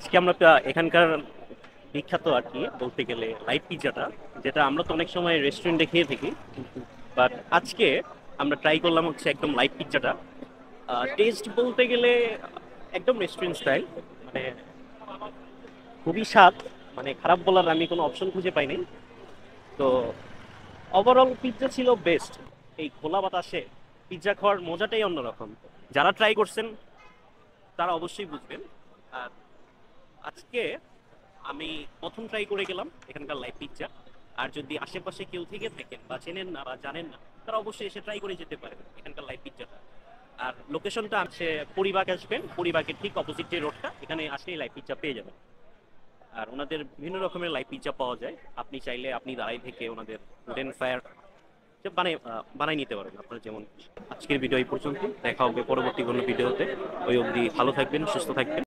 আজকে আমরা এখানকার বিখ্যাত আর কি বলতে গেলে লাইভ পিৎজাটা, যেটা আমরা তো অনেক সময় রেস্টুরেন্টে খেয়ে থাকি, বাট আজকে আমরা ট্রাই করলাম হচ্ছে একদম লাইভ পিৎজাটা। টেস্ট বলতে গেলে একদম রেস্টুরেন্ট স্টাইল, মানে খুবই স্বাদ, মানে খারাপ বলার আমি কোনো অপশন খুঁজে পাইনি। তো ওভারঅল পিৎজা ছিল বেস্ট। এই খোলা বাতাসে পিৎজা খাওয়ার মজাটাই অন্যরকম। যারা ট্রাই করছেন তারা অবশ্যই বুঝবেন। আর আজকে আমি প্রথম ট্রাই করে গেলাম এখানকার লাইভ পিৎজা। আর যদি আশেপাশে কেউ থেকে থাকেন বা চেনেন না বা জানেন না, তারা অবশ্যই এসে ট্রাই করে যেতে পারেন এখানকার লাইভ পিৎজাটা। আর লোকেশনটা আছে পরিবাগ, আসবেন পরিবাগের ঠিক অপোজিট যে রোডটা, এখানে আসলেই লাইভ পিৎজা পেয়ে যাবেন। আর ওনাদের বিভিন্ন রকমের লাইভ পিৎজা পাওয়া যায়, আপনি চাইলে আপনি দাঁড়াই থেকে ওনাদের উডেন ফায়ার বানাই নিতে পারেন আপনার যেমন খুশি। আজকের ভিডিও এই পর্যন্ত, দেখা হবে পরবর্তী কোনো ভিডিওতে। ওই অবধি ভালো থাকবেন, সুস্থ থাকবেন।